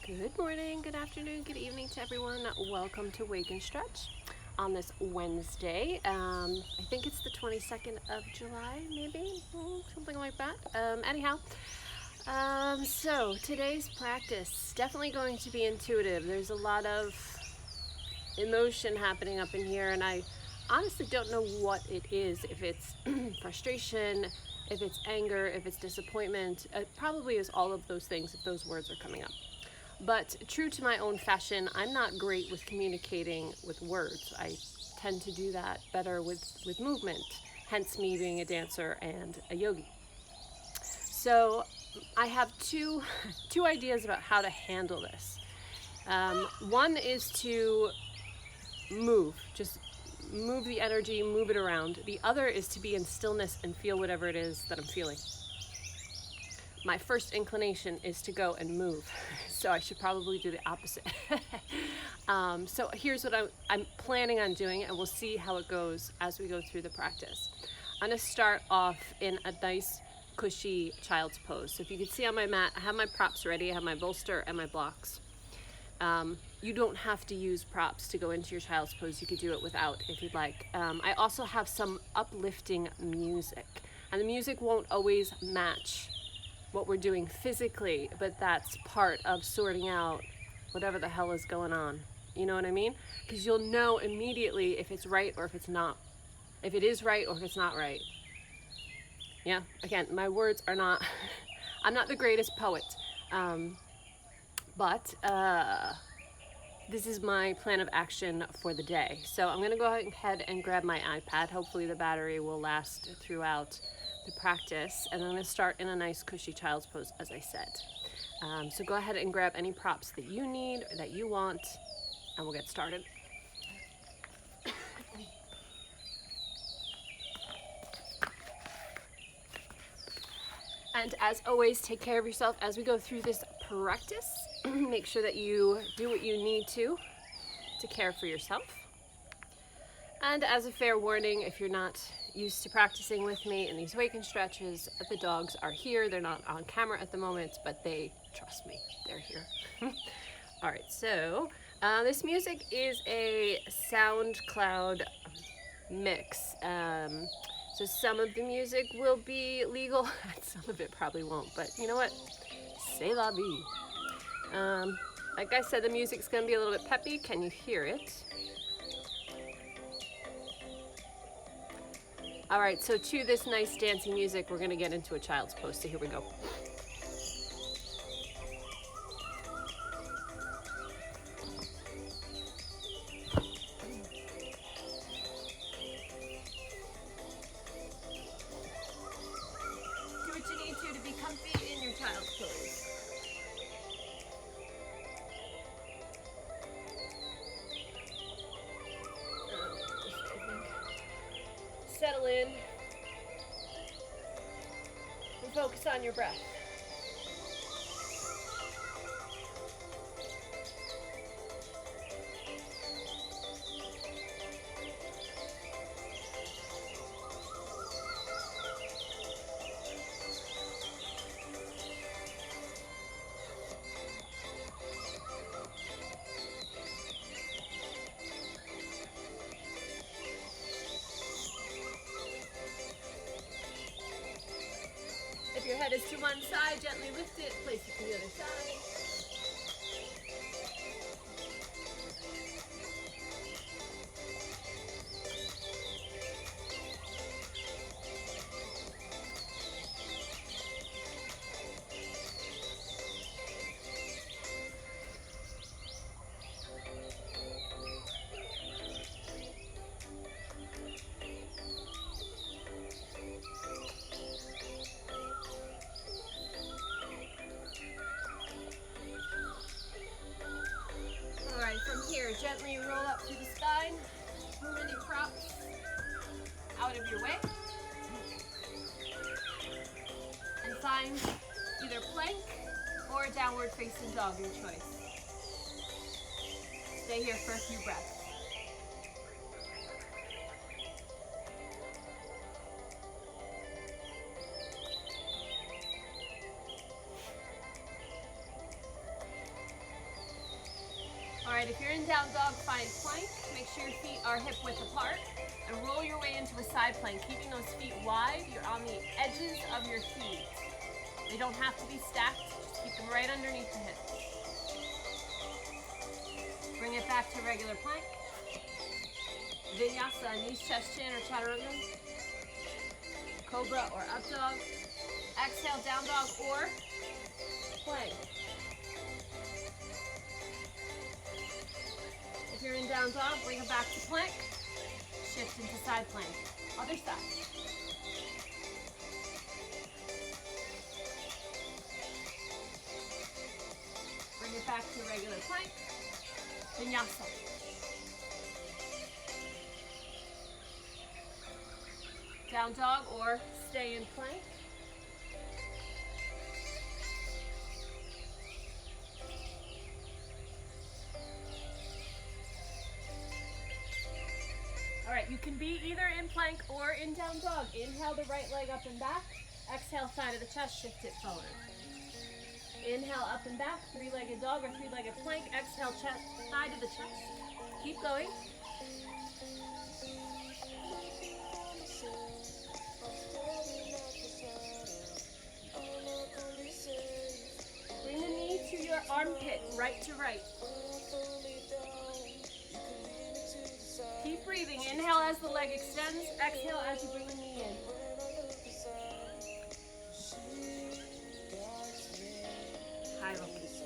Good morning, good afternoon, good evening to everyone. Welcome to Wake and Stretch on this Wednesday. I think it's the 22nd of July, maybe, something like that. So today's practice definitely going to be intuitive. There's a lot of emotion happening up in here, and I honestly don't know what it is. If it's frustration, if it's anger, if it's disappointment. It probably is all of those things if those words are coming up. But true to my own fashion, I'm not great with communicating with words. I tend to do that better with movement, hence me being a dancer and a yogi. So I have two ideas about how to handle this. One is to just move the energy, move it around. The other is to be in stillness and feel whatever it is that I'm feeling. My first inclination is to go and move, so I should probably do the opposite. So here's what I'm planning on doing, and we'll see how it goes as we go through the practice. I'm going to start off in a nice, cushy child's pose. So if you can see on my mat, I have my props ready. I have my bolster and my blocks. You don't have to use props to go into your child's pose. You could do it without if you'd like. I also have some uplifting music, and the music won't always match what we're doing physically, but that's part of sorting out whatever the hell is going on. You know what I mean? Because you'll know immediately if it's right or if it's not. If it is right or if it's not right. Yeah, again, my words are not, I'm not the greatest poet, but this is my plan of action for the day. So I'm gonna go ahead and grab my iPad. Hopefully the battery will last throughout the practice, and I'm going to start in a nice cushy child's pose, as I said. So go ahead and grab any props that you need or that you want, and we'll get started. And as always, take care of yourself as we go through this practice. Make sure that you do what you need to care for yourself. And as a fair warning, if you're not used to practicing with me in these wake and stretches, the dogs are here. They're not on camera at the moment, but they trust me. They're here. All right, so this music is a SoundCloud mix. So some of the music will be legal, some of it probably won't, but you know what? C'est la vie. Like I said, the music's gonna be a little bit peppy. Can you hear it? All right, so to this nice dancing music, we're gonna get into a child's pose, so here we go. Do what you need to be comfy in your child's pose. Settle in and focus on your breath. If your head is to one side, gently lift it, place it to the other side. From here, gently roll up through the spine, move any props out of your way, and find either plank or downward facing dog, your choice. Stay here for a few breaths. Alright, if you're in down dog, find plank. Make sure your feet are hip width apart. And roll your way into a side plank, keeping those feet wide. You're on the edges of your feet. They don't have to be stacked. Just keep them right underneath the hips. Bring it back to regular plank. Vinyasa, knees, chest, chin, or chaturanga. Cobra or up dog. Exhale, down dog or plank. If you're in down dog, bring it back to plank. Shift into side plank. Other side. Bring it back to regular plank. Vinyasa. Down dog or stay in plank. Alright, you can be either in plank or in down dog. Inhale the right leg up and back. Exhale, side of the chest, shift it forward. Inhale, up and back, three-legged dog or three-legged plank. Exhale, chest, side of the chest. Keep going. Bring the knee to your armpit, right to right. Keep breathing. Inhale as the leg extends. Exhale as you bring the knee in. High locus.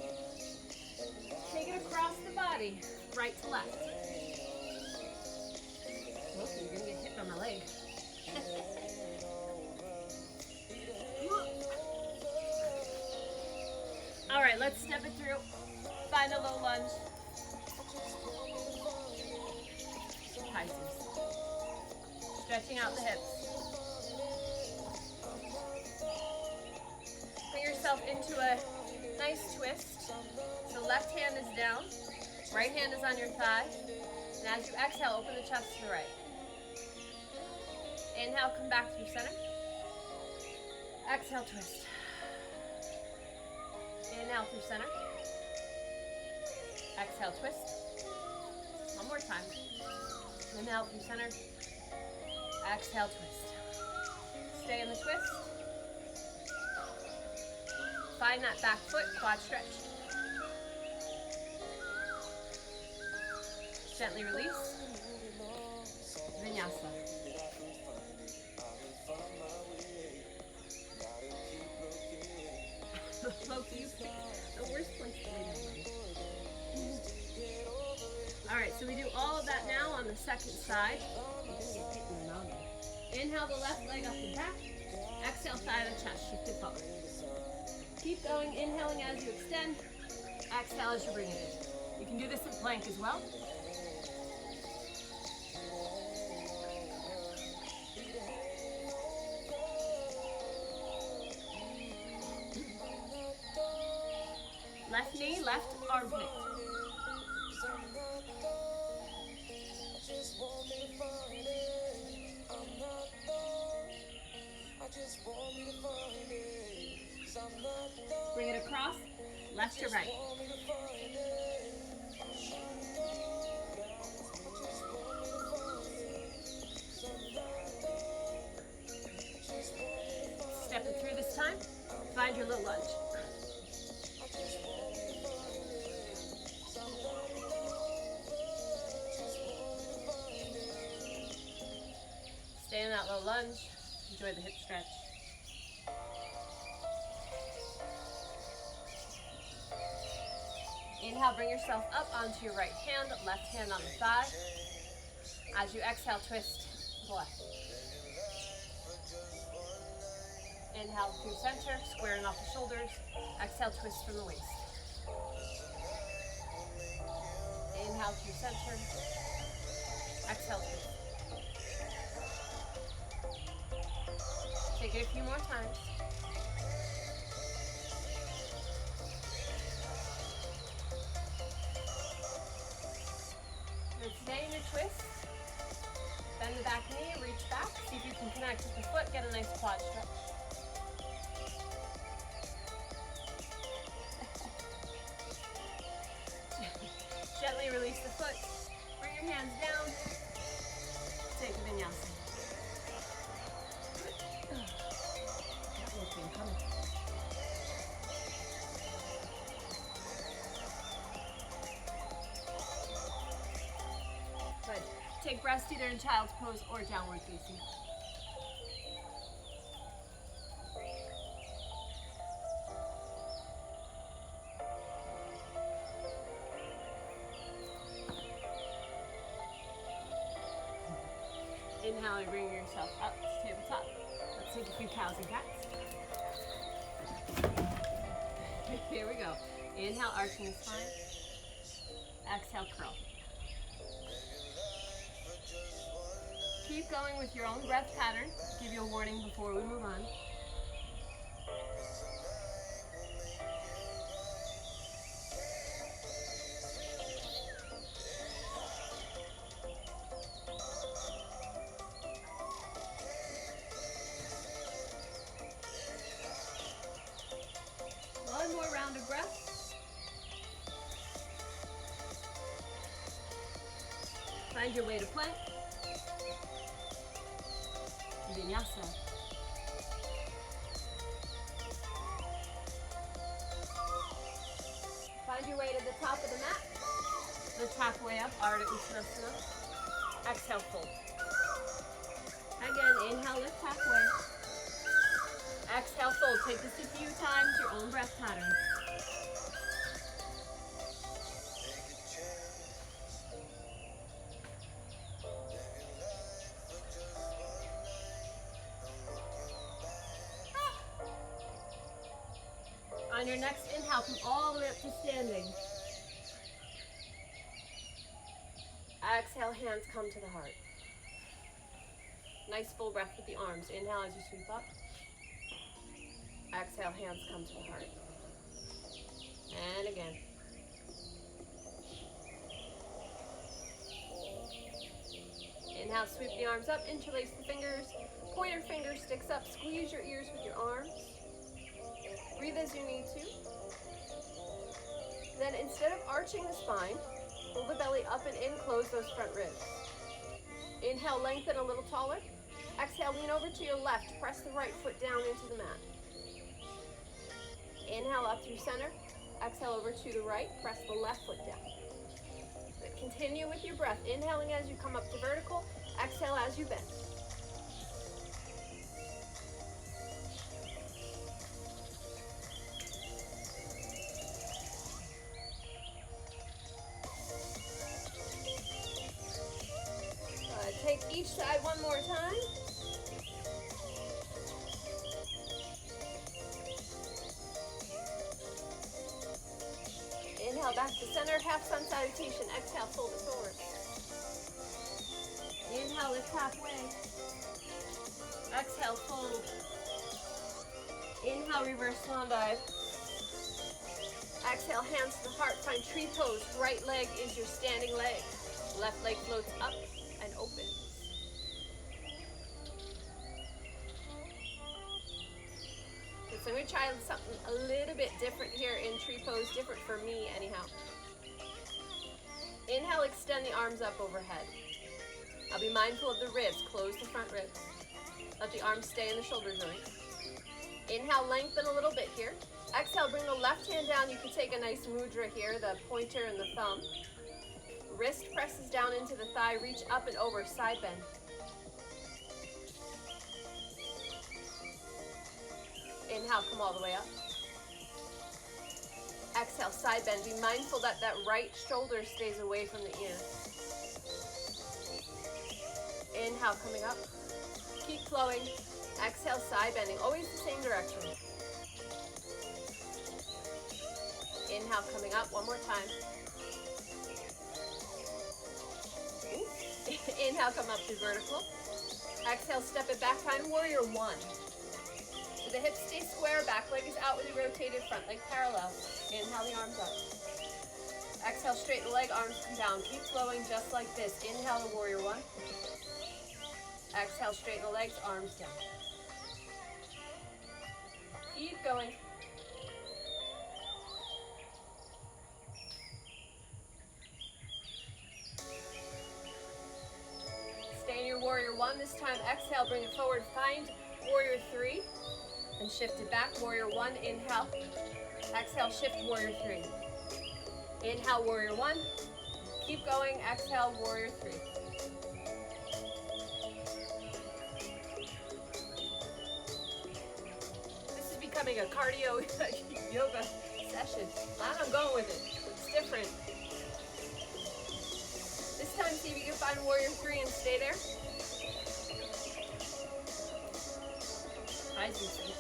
Take it across the body, right to left. Okay, you're going to get hit on the leg. All right, let's step it through. Find a low lunge. Pisces. Stretching out the hips. Bring yourself into a nice twist. So left hand is down, right hand is on your thigh. And as you exhale, open the chest to the right. Inhale, come back through center. Exhale, twist. Inhale through center. Exhale, twist. One more time. Inhale through center. Exhale, twist. Stay in the twist. Find that back foot, quad stretch. Gently release. Vinyasa. Loki, you picked the worst place to lay down. Alright, so we do all of that now on the second side. You're going to get hit in the noggin. Inhale the left leg up and back. Exhale, side of the chest, shift it forward. Keep going, inhaling as you extend. Exhale as you bring it in. You can do this in plank as well. Left knee, left armpit. Bring it across, left to right. Step it through this time. Find your low lunge. Stay in that low lunge. Enjoy the hip stretch. Inhale, bring yourself up onto your right hand, left hand on the thigh. As you exhale, twist to the left. Inhale through center, squaring off the shoulders. Exhale, twist from the waist. Inhale through center. Exhale, twist. Take it a few more times. And stay in your twist. Bend the back knee, reach back. See if you can connect with the foot, get a nice quad stretch. Gently foot. Bring your hands down. Take a vinyasa. That looking coming. Good. Take breaths either in child's pose or downward facing. Inhale and bring yourself up to tabletop. Let's take a few cows and cats. Here we go. Inhale, arching the spine. Exhale, curl. Keep going with your own breath pattern. Give you a warning before we move on. One more round of breath. Find your way to plank. Vinyasa. Find your way to the top of the mat. Lift halfway up, Ardha Uttanasana. Exhale, fold. Again, inhale, lift halfway. Exhale, fold. Take this a few times, your own breath pattern. On your next inhale, come all the way up to standing. Exhale, hands come to the heart. Nice full breath with the arms. Inhale as you sweep up. Exhale, hands come to the heart. And again. Inhale, sweep the arms up, interlace the fingers. Pointer finger sticks up, squeeze your ears with your arms. Breathe as you need to. Then instead of arching the spine, pull the belly up and in, close those front ribs. Inhale, lengthen a little taller. Exhale, lean over to your left, press the right foot down into the mat. Inhale up through center. Exhale over to the right, press the left foot down. Then continue with your breath, inhaling as you come up to vertical, exhale as you bend. Take each side one more time. Inhale back to center, half sun salutation. Exhale, fold it forward. Inhale, lift halfway. Exhale, fold. Inhale, reverse swan dive. Exhale, hands to the heart. Find tree pose. Right leg is your standing leg. Left leg floats up and open. So I'm going to try something a little bit different here in tree pose, different for me anyhow. Inhale, extend the arms up overhead. I'll be mindful of the ribs, close the front ribs. Let the arms stay in the shoulder joints. Inhale, lengthen a little bit here. Exhale, bring the left hand down. You can take a nice mudra here, the pointer and the thumb. Wrist presses down into the thigh, reach up and over, side bend. Inhale, come all the way up. Exhale, side bend. Be mindful that that right shoulder stays away from the ear. Inhale, coming up. Keep flowing. Exhale, side bending. Always the same direction. Inhale, coming up. One more time. Inhale, come up to vertical. Exhale, step it back. Find warrior one. So the hips stay square, back leg is out with the rotated, front leg parallel. Inhale the arms up. Exhale, straighten the leg, arms come down. Keep flowing just like this. Inhale the warrior one. Exhale, straighten the legs, arms down. Keep going. 1. This time, exhale, bring it forward. Find warrior 3 and shift it back. Warrior 1, inhale. Exhale, shift warrior 3. Inhale, warrior 1. Keep going, exhale, warrior 3. This is becoming a cardio yoga session. I'm going with it. It's different. This time, see if you can find warrior 3 and stay there. Eyes easy.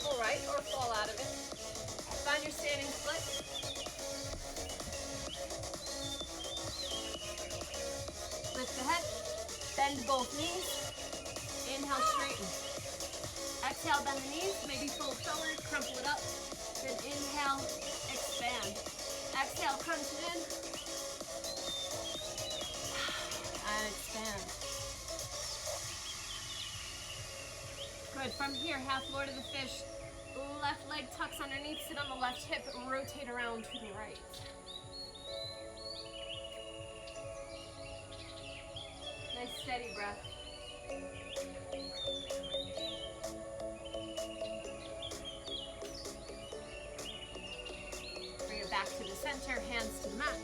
Alright, or fall out of it. Find your standing split. Lift the head. Bend both knees. Inhale, straighten. Exhale, bend the knees. Maybe fold forward, crumple it up. Then inhale, expand. Exhale, crunch it in. And expand. Good. From here, half lord of the fish. Left leg tucks underneath, sit on the left hip, and rotate around to the right. Nice steady breath. Bring it back to the center, hands to the mat.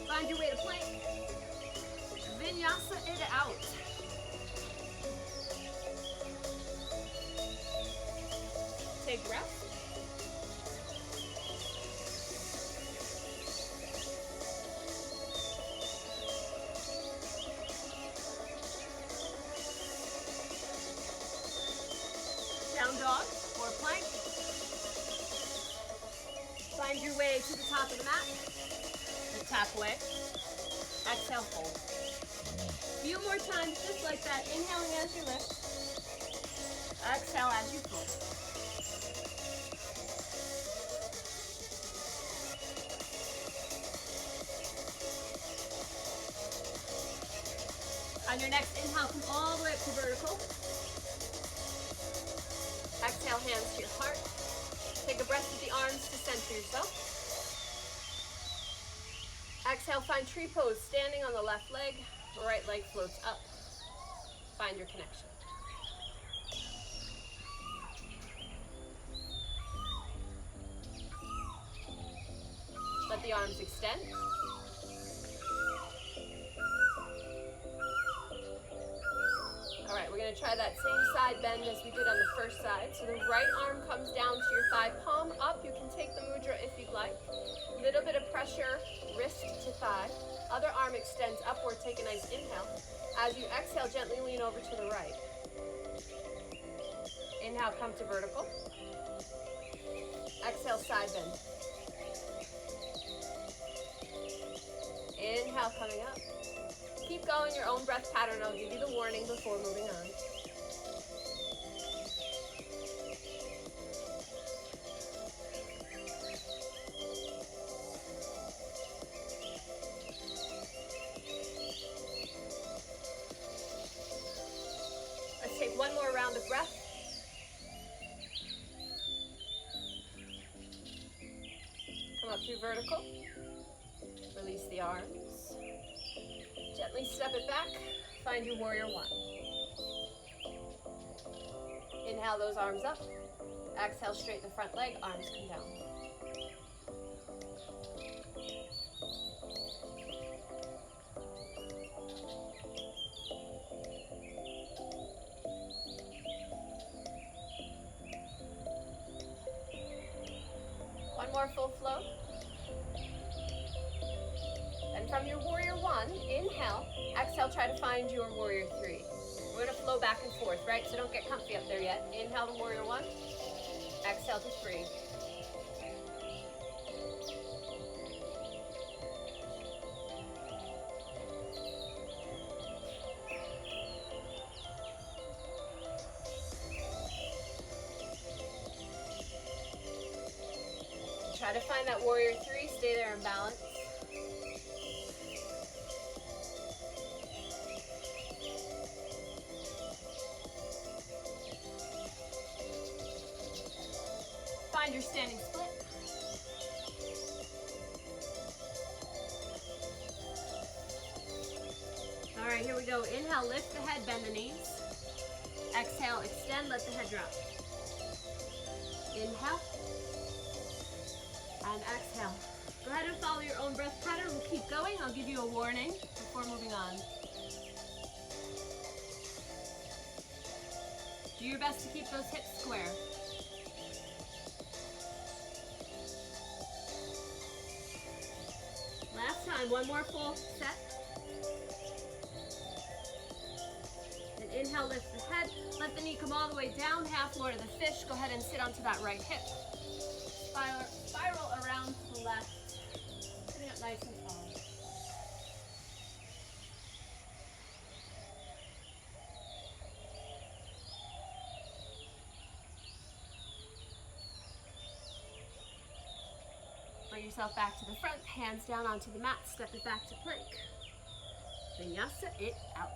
Find your way to plank. Vinyasa it out. Take breath. Down dog or plank. Find your way to the top of the mat. The tap away. Exhale, fold. Few more times just like that. Inhaling as you lift. Exhale as you fold. On your next inhale, come all the way up to vertical. Exhale, hands to your heart. Take a breath with the arms to center yourself. Exhale, find tree pose, standing on the left leg. Right leg floats up. Find your connection. Let the arms extend. All right, we're going to try that same side bend as we did on the first side. So the right arm comes down to your thigh, palm up. You can take the mudra if you'd like. Little bit of pressure, wrist to thigh. Other arm extends upward. Take a nice inhale. As you exhale, gently lean over to the right. Inhale, come to vertical. Exhale, side bend. Inhale, coming up. Keep going, your own breath pattern. I'll give you the warning before moving on. Let's take one more round of breath. Come up through vertical. Release the arms. Gently step it back. Find your warrior 1. Inhale those arms up. Exhale, straighten the front leg. Arms come down. One more full flow. And from your warrior 1, inhale, exhale, try to find your warrior 3. We're going to flow back and forth, right? So don't get comfy up there yet. Inhale to warrior 1, exhale to 3. Try to find that warrior 3, stay there in balance. standing split. All right, here we go. Inhale, lift the head, bend the knees. Exhale, extend, let the head drop. Inhale. And exhale. Go ahead and follow your own breath pattern. We'll keep going. I'll give you a warning before moving on. Do your best to keep those hips square. Last time, one more full set. And inhale, lift the head. Let the knee come all the way down, half lower to the fish. Go ahead and sit onto that right hip. Spiral around to the left. Sitting up nice and tall. Bring yourself back to the front, hands down onto the mat, step it back to plank. Vinyasa it out.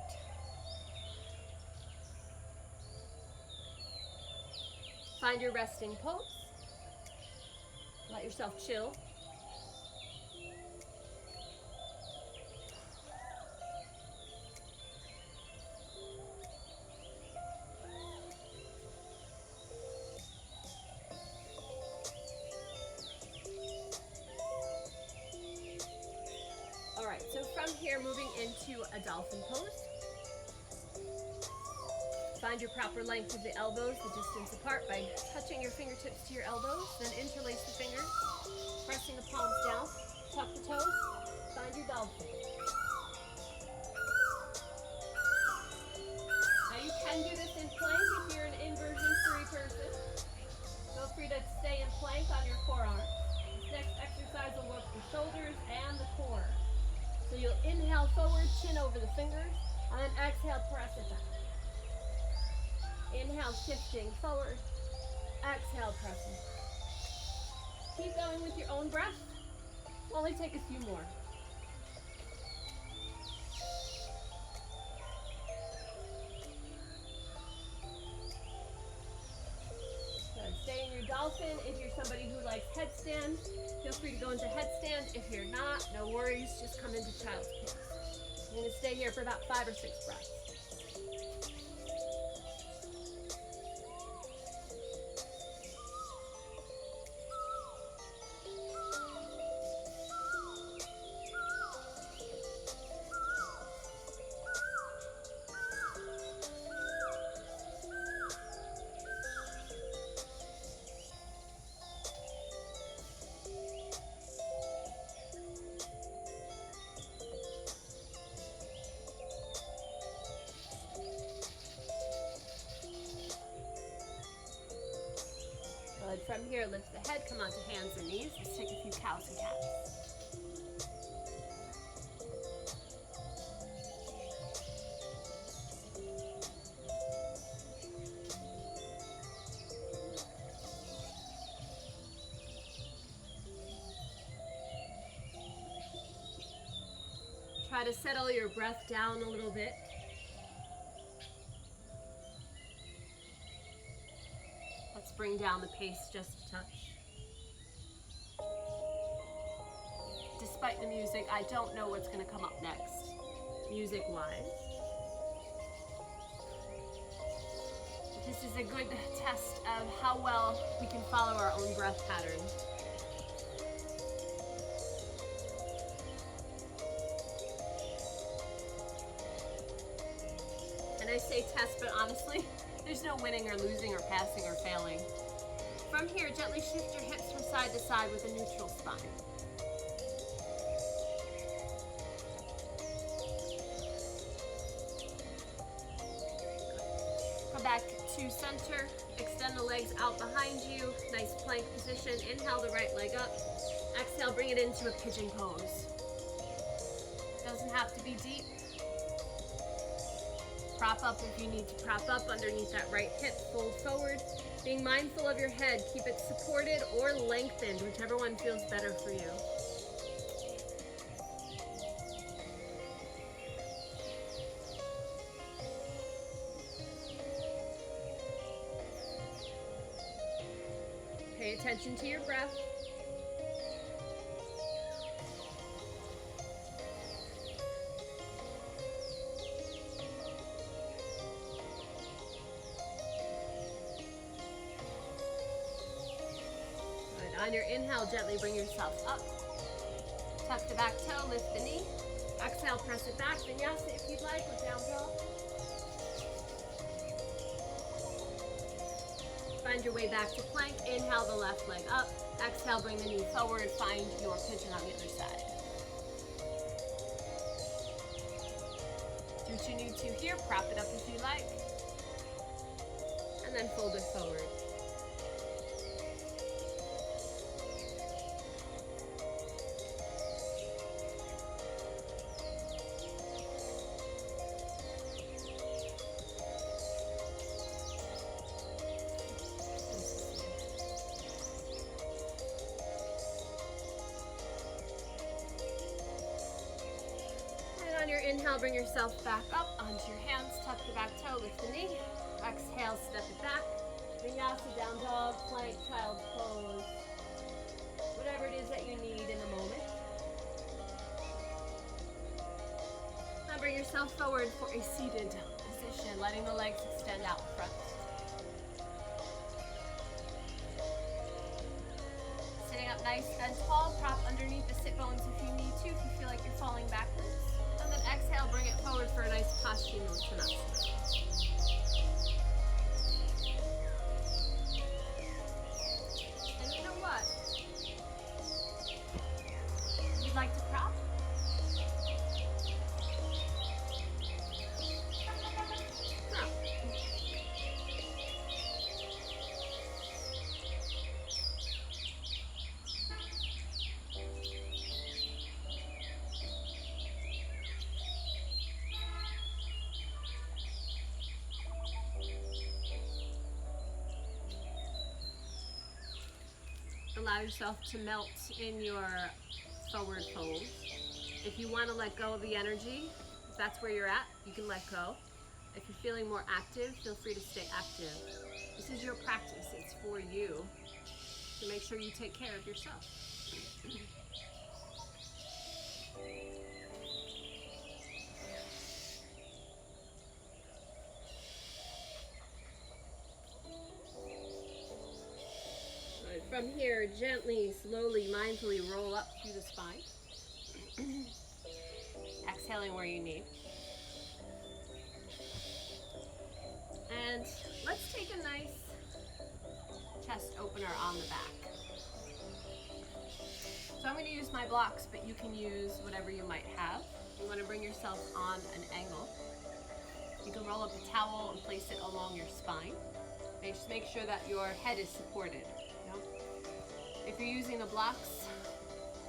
Find your resting pose. Let yourself chill. All right, so from here, moving into a dolphin pose. Find your proper length of the elbows, the distance apart by touching your fingertips to your elbows, then interlace the fingers, pressing the palms down, tuck the toes, find your dolphin. Now you can do this in plank if you're an inversion free person. Feel free to stay in plank on your forearm. This next exercise will work the shoulders and the core. So you'll inhale forward, chin over the fingers, and then exhale, press it back. Inhale, shifting forward. Exhale, pressing. Keep going with your own breath. Only take a few more. Good. Stay in your dolphin. If you're somebody who likes headstand, feel free to go into headstand. If you're not, no worries. Just come into child's pose. I'm going to stay here for about 5 or 6 breaths. Good. From here, lift the head, come onto hands and knees. Let's take a few cows and cats. Try to settle your breath down a little bit. Let's bring down the pace just a touch. Despite the music, I don't know what's going to come up next, music-wise. This is a good test of how well we can follow our own breath pattern. And I say test, but honestly, there's no winning or losing or passing or failing. From here, gently shift your hips from side to side with a neutral spine. Come back to center, extend the legs out behind you, nice plank position. Inhale the right leg up, exhale, bring it into a pigeon pose. Doesn't have to be deep. Prop up if you need to prop up underneath that right hip, fold forward. Being mindful of your head, keep it supported or lengthened, whichever one feels better for you. Pay attention to your breath. Good. On your inhale, gently bring yourself up. Tuck the back toe, lift the knee. Exhale, press it back. Vinyasa if you'd like, or down dog. Find your way back to plank. Inhale the left leg up. Exhale, bring the knee forward. Find your pigeon on the other side. Do what you need to here. Prop it up if you like. And then fold it forward. On your inhale, bring yourself back up onto your hands, tuck the back toe, lift the knee. Exhale, step it back. Vinyasa, down dog, plank, child's pose. Whatever it is that you need in the moment. Now bring yourself forward for a seated position, letting the legs extend out front. Sitting up nice and tall, prop underneath the sit bones if you need to, if you feel like you're falling backwards. And then exhale, bring it forward for a nice Paschimottanasana. And you know what? You'd like to prop? Prop. Allow yourself to melt in your forward fold. If you want to let go of the energy, if that's where you're at, you can let go. If you're feeling more active, feel free to stay active. This is your practice. It's for you. So make sure you take care of yourself. From here, gently, slowly, mindfully roll up through the spine. Exhaling where you need. And let's take a nice chest opener on the back. So I'm going to use my blocks, but you can use whatever you might have. You want to bring yourself on an angle. You can roll up a towel and place it along your spine. And just make sure that your head is supported. If you're using the blocks,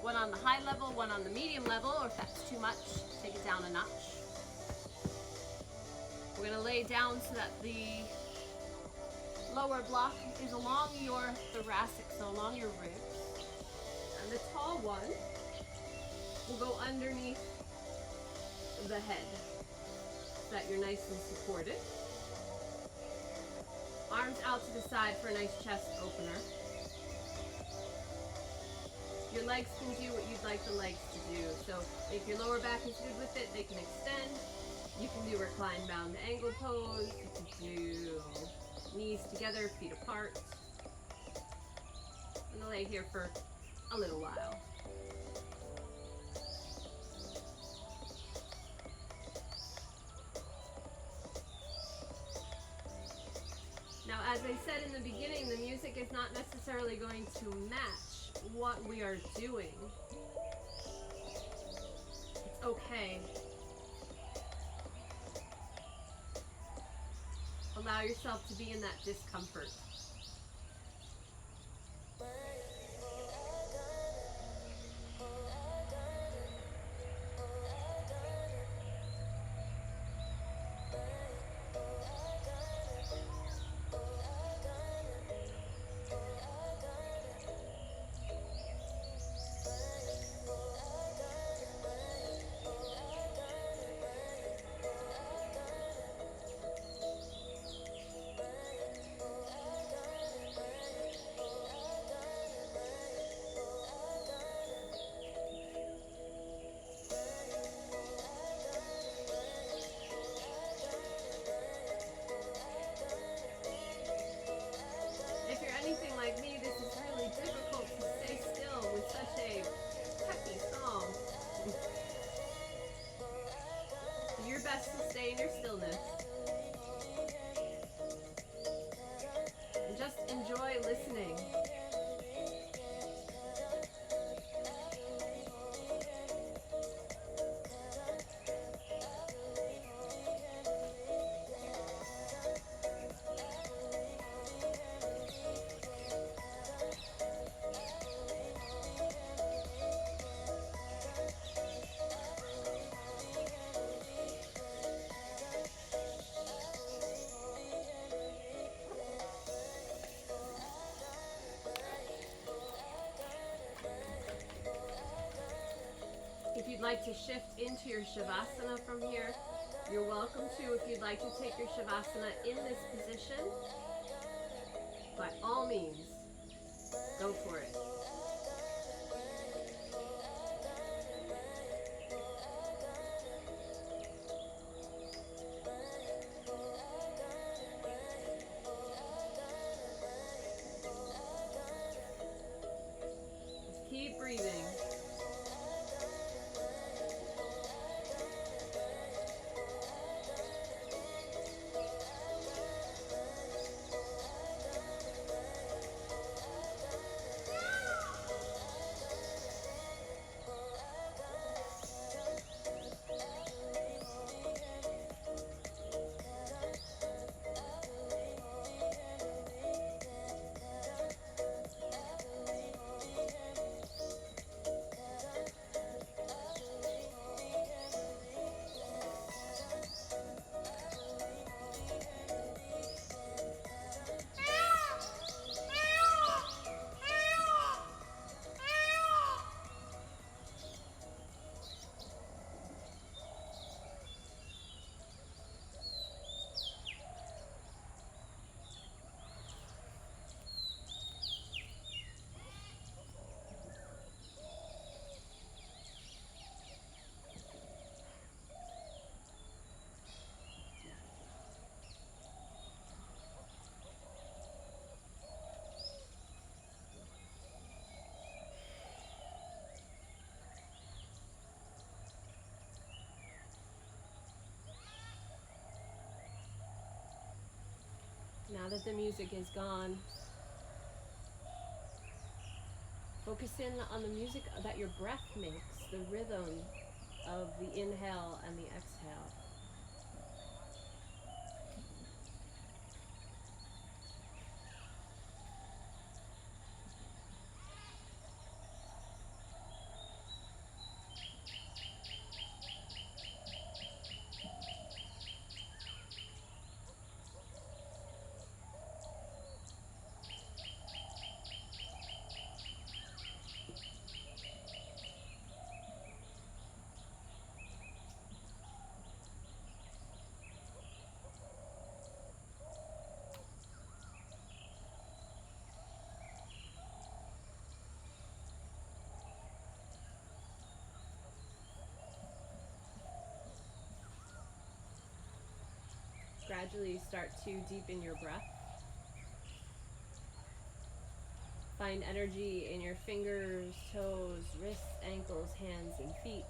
one on the high level, one on the medium level, or if that's too much, take it down a notch. We're going to lay down so that the lower block is along your thoracic, so along your ribs. And the tall one will go underneath the head, so that you're nice and supported. Arms out to the side for a nice chest opener. Your legs can do what you'd like the legs to do. So if your lower back is good with it, they can extend. You can do recline bound angle pose. You can do knees together, feet apart. I'm gonna lay here for a little while. Now, as I said in the beginning, the music is not necessarily going to match what we are doing. It's okay. Allow yourself to be in that discomfort. best to stay in your stillness. And just enjoy listening. If you'd like to shift into your Shavasana from here, you're welcome to. If you'd like to take your Shavasana in this position, by all means, go for it. Just keep breathing. Now that the music is gone, focus in on the music that your breath makes, the rhythm of the inhale and the exhale. Gradually start to deepen your breath. Find energy in your fingers, toes, wrists, ankles, hands, and feet.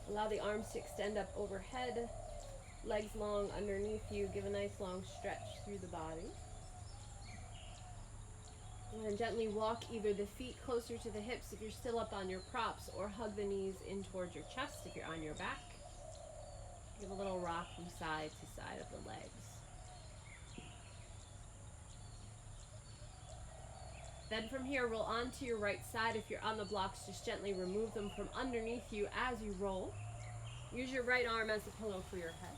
Allow the arms to extend up overhead, legs long underneath you. Give a nice long stretch through the body. And then gently walk either the feet closer to the hips if you're still up on your props, or hug the knees in towards your chest if you're on your back. Give a little rock from side to side of the legs. Then from here, roll onto your right side. If you're on the blocks, just gently remove them from underneath you as you roll. Use your right arm as a pillow for your head.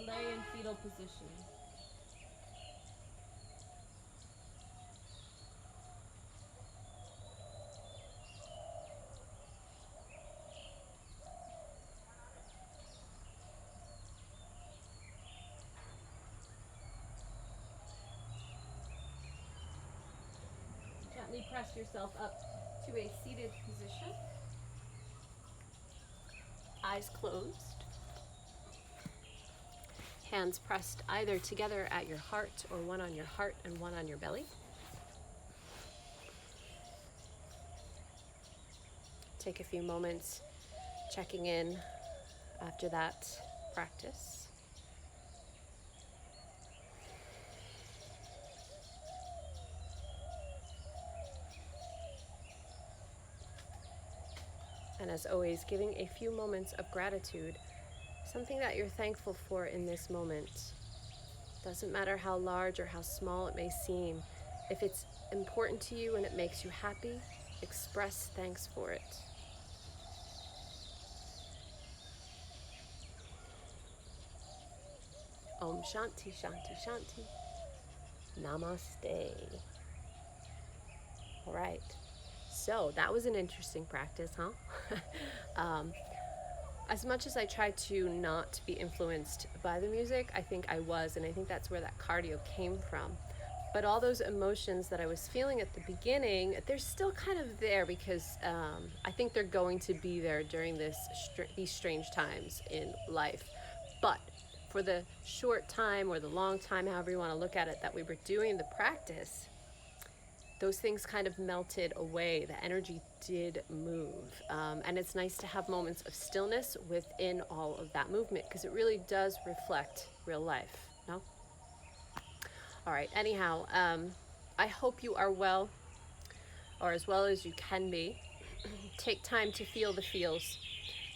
Lay in fetal position. Gently press yourself up to a seated position. Eyes closed. Hands pressed either together at your heart, or one on your heart and one on your belly. take a few moments checking in after that practice. And as always, giving a few moments of gratitude, something that you're thankful for in this moment. Doesn't matter how large or how small it may seem. If it's important to you and it makes you happy, express thanks for it. Om Shanti, Shanti, Shanti. Namaste. All right. So that was an interesting practice, huh? As much as I tried to not be influenced by the music, I think I was, and I think that's where that cardio came from. But all those emotions that I was feeling at the beginning, they're still kind of there because I think they're going to be there during these strange times in life. But for the short time or the long time, however you want to look at it, that we were doing the practice, those things kind of melted away. The energy did move. And it's nice to have moments of stillness within all of that movement because it really does reflect real life, no? All right, anyhow, I hope you are well, or as well as you can be. Take time to feel the feels,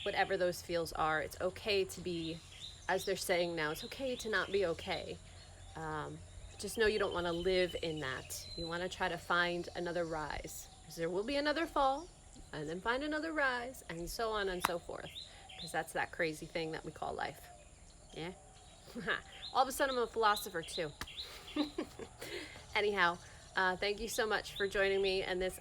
whatever those feels are. It's okay to be, as they're saying now, it's okay to not be okay. Just know you don't want to live in that. You want to try to find another rise. Because there will be another fall, and then find another rise, and so on and so forth. Because that's that crazy thing that we call life. Yeah? All of a sudden I'm a philosopher too. Anyhow, thank you so much for joining me in this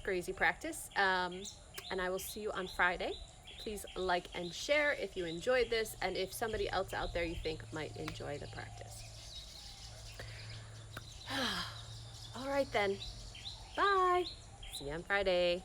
crazy practice. And I will see you on Friday. Please like and share if you enjoyed this, and if somebody else out there you think might enjoy the practice. All right then. Bye. See you on Friday.